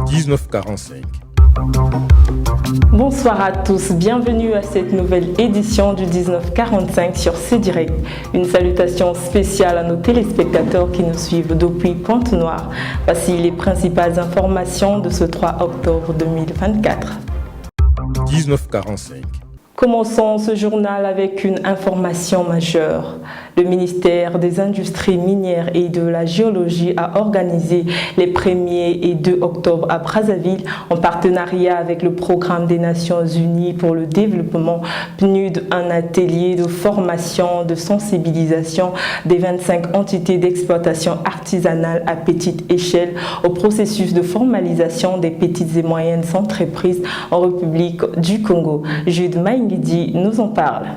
1945. Bonsoir à tous, bienvenue à cette nouvelle édition du 1945 sur C-Direct. Une salutation spéciale à nos téléspectateurs qui nous suivent depuis Pointe-Noire. Voici les principales informations de ce 3 octobre 2024. 1945. Commençons ce journal avec une information majeure. Le ministère des Industries minières et de la Géologie a organisé les 1er et 2 octobre à Brazzaville en partenariat avec le Programme des Nations Unies pour le développement PNUD, un atelier de formation, de sensibilisation des 25 entités d'exploitation artisanale à petite échelle au processus de formalisation des petites et moyennes entreprises en République du Congo. Jude Maïngidi nous en parle.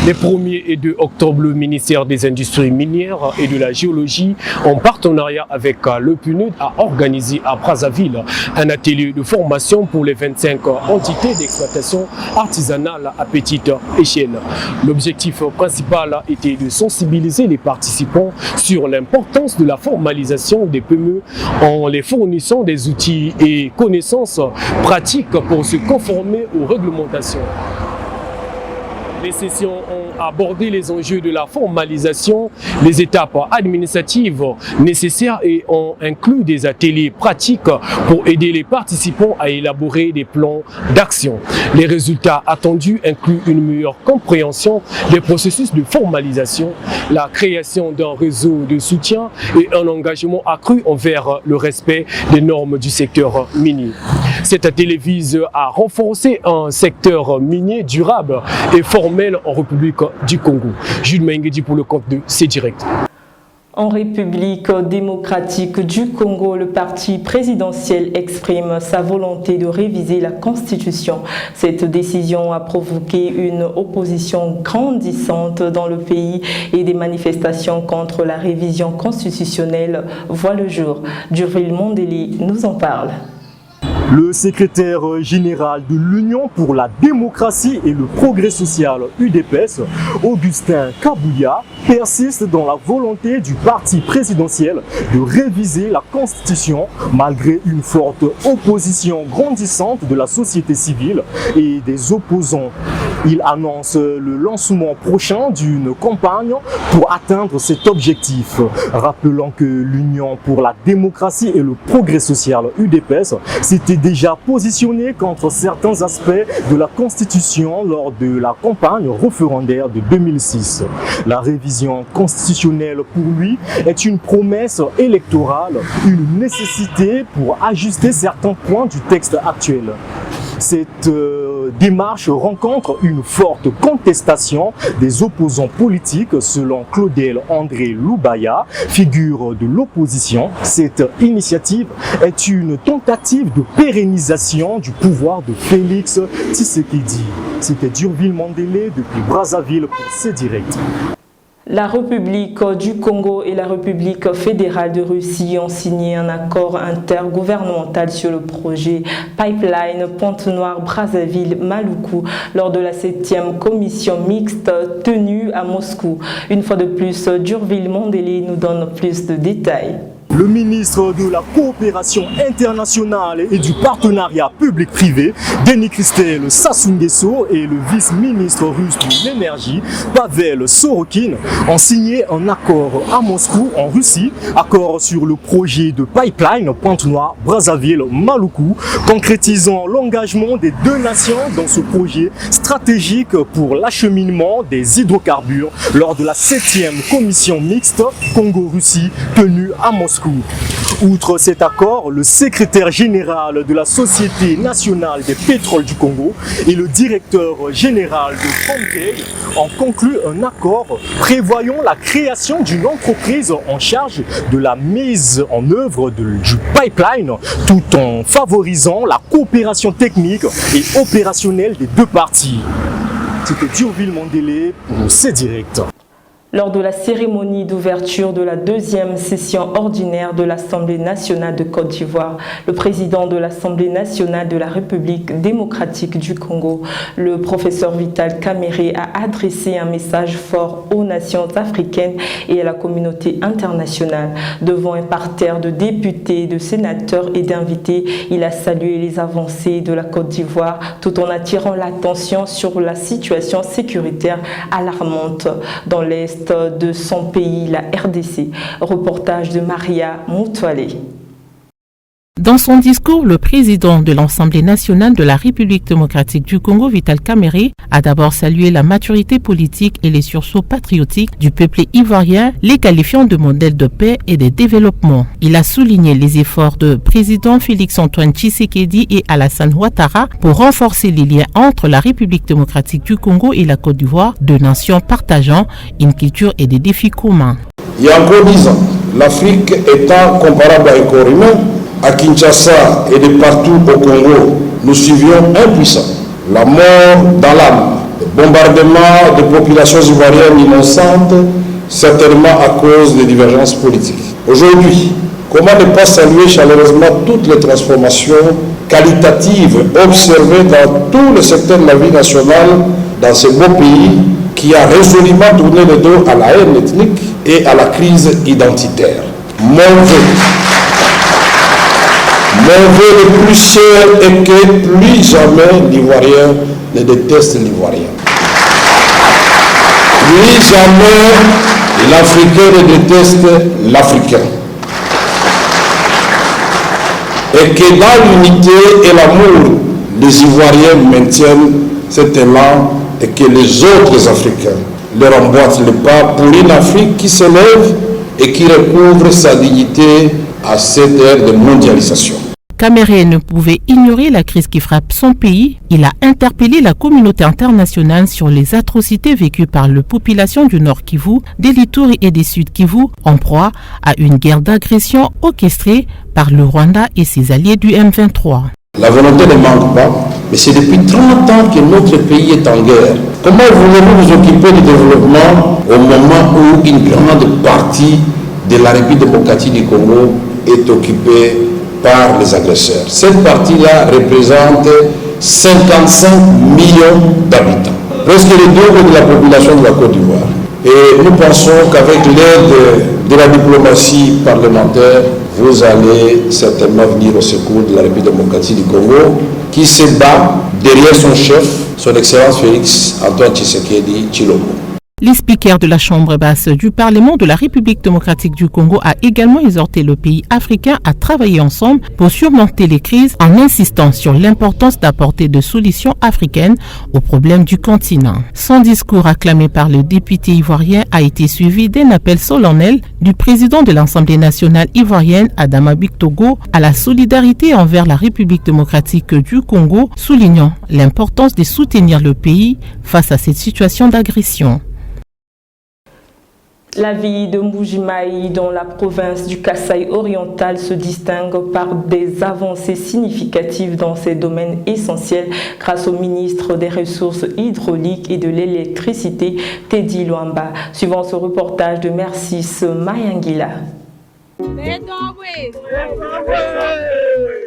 Les 1er et 2 octobre, le ministère des Industries minières et de la Géologie, en partenariat avec le PNUD, a organisé à Brazzaville un atelier de formation pour les 25 entités d'exploitation artisanale à petite échelle. L'objectif principal était de sensibiliser les participants sur l'importance de la formalisation des PME en les fournissant des outils et connaissances pratiques pour se conformer aux réglementations. Les sessions ont abordé les enjeux de la formalisation, les étapes administratives nécessaires et ont inclus des ateliers pratiques pour aider les participants à élaborer des plans d'action. Les résultats attendus incluent une meilleure compréhension des processus de formalisation, la création d'un réseau de soutien et un engagement accru envers le respect des normes du secteur minier. Cet atelier vise à renforcer un secteur minier durable et formel en République du Congo. Jude Maïngidi pour le compte de C-Direct. En République démocratique du Congo, le parti présidentiel exprime sa volonté de réviser la Constitution. Cette décision a provoqué une opposition grandissante dans le pays et des manifestations contre la révision constitutionnelle voient le jour. Durville Mondeli nous en parle. Le secrétaire général de l'Union pour la démocratie et le progrès social UDPS, Augustin Kabouya, persiste dans la volonté du parti présidentiel de réviser la Constitution malgré une forte opposition grandissante de la société civile et des opposants. Il annonce le lancement prochain d'une campagne pour atteindre cet objectif. Rappelons que l'Union pour la démocratie et le progrès social UDPS s'était déjà positionné contre certains aspects de la Constitution lors de la campagne référendaire de 2006. La révision constitutionnelle pour lui est une promesse électorale, une nécessité pour ajuster certains points du texte actuel. Cette démarche rencontre une forte contestation des opposants politiques selon Claudel André Loubaya, figure de l'opposition. Cette initiative est une tentative de pérennisation du pouvoir de Félix Tshisekedi. C'était Durville Mondele depuis Brazzaville pour C-Direct. La République du Congo et la République fédérale de Russie ont signé un accord intergouvernemental sur le projet Pipeline Pointe-Noire-Brazzaville-Maluku lors de la 7e commission mixte tenue à Moscou. Une fois de plus, Durville Mondeli nous donne plus de détails. Le ministre de la Coopération internationale et du partenariat public-privé, Denis Christel Sassou-Nguesso, et le vice-ministre russe de l'énergie, Pavel Sorokin, ont signé un accord à Moscou, en Russie, accord sur le projet de pipeline Pointe-Noire-Brazzaville-Maluku, concrétisant l'engagement des deux nations dans ce projet stratégique pour l'acheminement des hydrocarbures lors de la 7e commission mixte Congo-Russie tenue à Moscou. Outre cet accord, le secrétaire général de la Société nationale des pétroles du Congo et le directeur général de Congo ont conclu un accord prévoyant la création d'une entreprise en charge de la mise en œuvre du pipeline tout en favorisant la coopération technique et opérationnelle des deux parties. C'était Durville Mondele pour C-Direct. Lors de la cérémonie d'ouverture de la deuxième session ordinaire de l'Assemblée nationale de Côte d'Ivoire, le président de l'Assemblée nationale de la République démocratique du Congo, le professeur Vital Kamerhe, a adressé un message fort aux nations africaines et à la communauté internationale. Devant un parterre de députés, de sénateurs et d'invités, il a salué les avancées de la Côte d'Ivoire tout en attirant l'attention sur la situation sécuritaire alarmante dans l'Est de son pays, la RDC. Reportage de Maria Moutoualé. Dans son discours, le président de l'Assemblée nationale de la République démocratique du Congo, Vital Kamerhe, a d'abord salué la maturité politique et les sursauts patriotiques du peuple ivoirien, les qualifiant de modèle de paix et de développement. Il a souligné les efforts de président Félix-Antoine Tshisekedi et Alassane Ouattara pour renforcer les liens entre la République démocratique du Congo et la Côte d'Ivoire, deux nations partageant une culture et des défis communs. Il y a encore 10 ans, l'Afrique étant comparable à un corps humain, à Kinshasa et de partout au Congo, nous suivions impuissants la mort dans l'âme, le bombardement de populations ivoiriennes innocentes, certainement à cause des divergences politiques. Aujourd'hui, comment ne pas saluer chaleureusement toutes les transformations qualitatives observées dans tous les secteurs de la vie nationale dans ce beau pays qui a résolument tourné le dos à la haine ethnique et à la crise identitaire. Mon vœu le plus cher est que plus jamais l'Ivoirien ne déteste l'Ivoirien. Plus jamais l'Africain ne déteste l'Africain. Et que dans l'unité et l'amour, les Ivoiriens maintiennent cet élan et que les autres Africains leur emboîtent le pas pour une Afrique qui s'élève et qui recouvre sa dignité à cette ère de mondialisation. Kamerhe ne pouvait ignorer la crise qui frappe son pays. Il a interpellé la communauté internationale sur les atrocités vécues par la population du Nord Kivu, des Lituri et des Sud Kivu, en proie à une guerre d'agression orchestrée par le Rwanda et ses alliés du M23. La volonté ne manque pas, mais c'est depuis 30 ans que notre pays est en guerre. Comment voulez-vous vous occuper du développement au moment où une grande partie de la République démocratique du Congo est occupée par les agresseurs? Cette partie-là représente 55 millions d'habitants, presque le double de la population de la Côte d'Ivoire. Et nous pensons qu'avec l'aide de la diplomatie parlementaire, vous allez certainement venir au secours de la République démocratique du Congo, qui se bat derrière son chef, son Excellence Félix-Antoine Tshisekedi Tshilombo. Le speaker de la Chambre basse du Parlement de la République démocratique du Congo a également exhorté le pays africain à travailler ensemble pour surmonter les crises en insistant sur l'importance d'apporter des solutions africaines aux problèmes du continent. Son discours acclamé par le député ivoirien a été suivi d'un appel solennel du président de l'Assemblée nationale ivoirienne, Adama Bictogo, à la solidarité envers la République démocratique du Congo, soulignant l'importance de soutenir le pays face à cette situation d'agression. La ville de Mbuji-Mayi, dans la province du Kasaï oriental, se distingue par des avancées significatives dans ces domaines essentiels grâce au ministre des Ressources hydrauliques et de l'électricité, Teddy Luamba. Suivant ce reportage de Mercis Mayangila.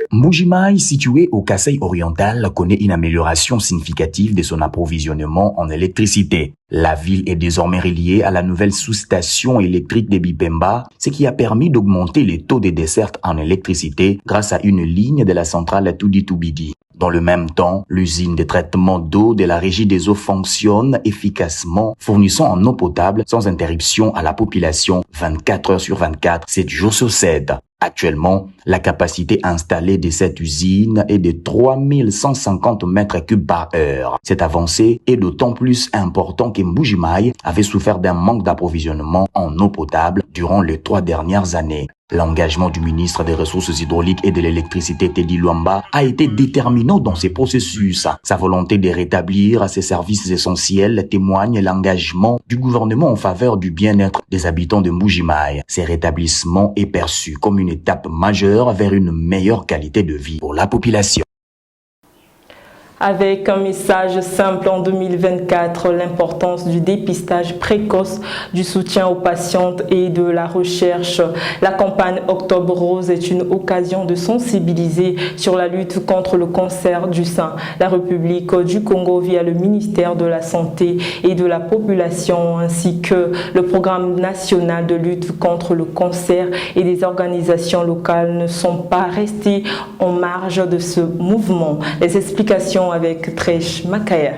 Mbuji-Mayi, situé au Kasaï oriental, connaît une amélioration significative de son approvisionnement en électricité. La ville est désormais reliée à la nouvelle sous-station électrique de Bipemba, ce qui a permis d'augmenter les taux de desserte en électricité grâce à une ligne de la centrale Toudi-Toubidi. Dans le même temps, l'usine de traitement d'eau de la Régie des eaux fonctionne efficacement, fournissant en eau potable sans interruption à la population 24 heures sur 24, 7 jours sur 7. Actuellement, la capacité installée de cette usine est de 3150 mètres cubes par heure. Cette avancée est d'autant plus importante que Mbuji-Mayi avait souffert d'un manque d'approvisionnement en eau potable durant les 3 dernières années. L'engagement du ministre des Ressources hydrauliques et de l'électricité, Teddy Luamba, a été déterminant dans ces processus. Sa volonté de rétablir ces services essentiels témoigne l'engagement du gouvernement en faveur du bien-être des habitants de Mbuji-Mayi. Ces rétablissements est perçu comme une étape majeure vers une meilleure qualité de vie pour la population. Avec un message simple en 2024, l'importance du dépistage précoce, du soutien aux patientes et de la recherche. La campagne Octobre Rose est une occasion de sensibiliser sur la lutte contre le cancer du sein. La République du Congo, via le ministère de la Santé et de la Population, ainsi que le programme national de lutte contre le cancer et des organisations locales, ne sont pas restés en marge de ce mouvement. Les explications avec Tresh Makaya.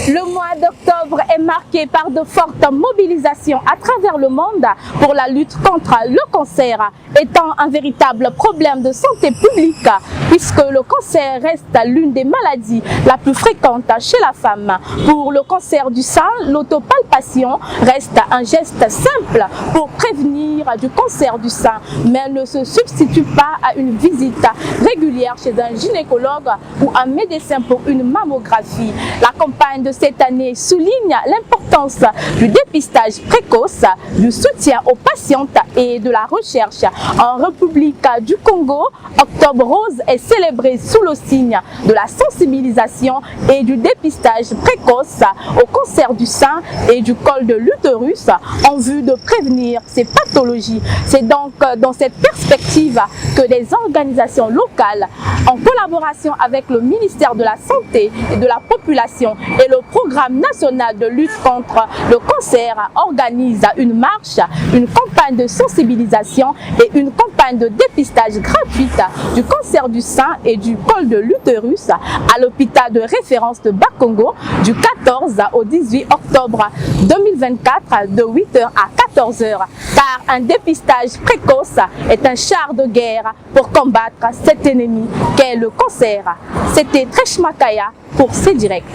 Le mois d'octobre est marqué par de fortes mobilisations à travers le monde pour la lutte contre le cancer, étant un véritable problème de santé publique, puisque le cancer reste l'une des maladies la plus fréquente chez la femme. Pour le cancer du sein, l'autopalpation reste un geste simple pour prévenir du cancer du sein, mais ne se substitue pas à une visite régulière chez un gynécologue ou un médecin pour une mammographie. La campagne de cette année souligne l'importance du dépistage précoce, du soutien aux patientes et de la recherche. En République du Congo, Octobre Rose est célébré sous le signe de la sensibilisation et du dépistage précoce au cancer du sein et du col de l'utérus en vue de prévenir ces pathologies. C'est donc dans cette perspective que des organisations locales, en collaboration avec le ministère de la Santé et de la Population et le Programme national de lutte contre le cancer, organisent une marche, une campagne de sensibilisation et une campagne de dépistage gratuite du cancer du sein et du col de l'utérus à l'hôpital de référence de Bakongo du 14 au 18 octobre 2024 de 8h à 14h, car un dépistage précoce est un char de guerre pour combattre cet ennemi qu'est le cancer. C'était Tresh Makaya pour C-Direct.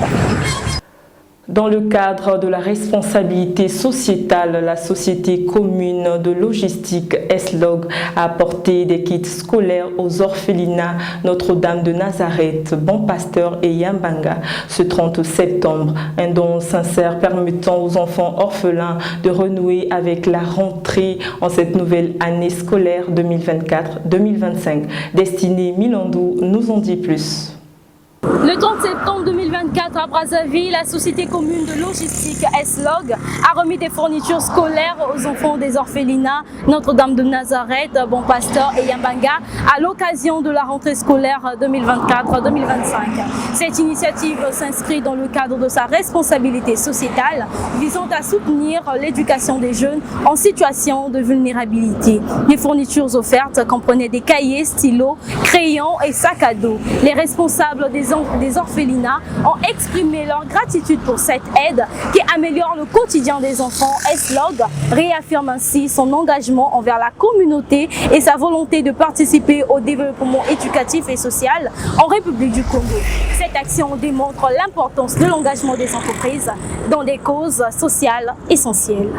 Dans le cadre de la responsabilité sociétale, la société commune de logistique S-Log a apporté des kits scolaires aux orphelinats Notre-Dame de Nazareth, Bon Pasteur et Yambanga ce 30 septembre. Un don sincère permettant aux enfants orphelins de renouer avec la rentrée en cette nouvelle année scolaire 2024-2025. Destinée Milandou nous en dit plus. Le 30 septembre 2024 à Brazzaville, la société commune de logistique S-Log a remis des fournitures scolaires aux enfants des orphelinats Notre-Dame de Nazareth, Bon Pasteur et Yambanga à l'occasion de la rentrée scolaire 2024-2025. Cette initiative s'inscrit dans le cadre de sa responsabilité sociétale visant à soutenir l'éducation des jeunes en situation de vulnérabilité. Les fournitures offertes comprenaient des cahiers, stylos, crayons et sacs à dos. Les responsables des orphelinats ont exprimé leur gratitude pour cette aide qui améliore le quotidien des enfants. S-Log réaffirme ainsi son engagement envers la communauté et sa volonté de participer au développement éducatif et social en République du Congo. Cette action démontre l'importance de l'engagement des entreprises dans des causes sociales essentielles.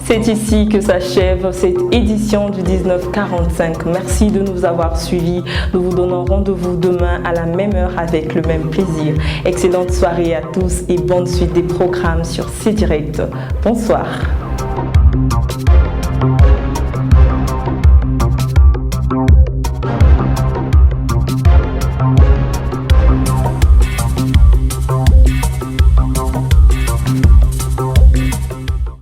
C'est ici que s'achève cette édition du 1945. Merci de nous avoir suivis. Nous vous donnons rendez-vous demain à la même heure avec le même plaisir. Excellente soirée à tous et bonne suite des programmes sur C-Direct. Bonsoir.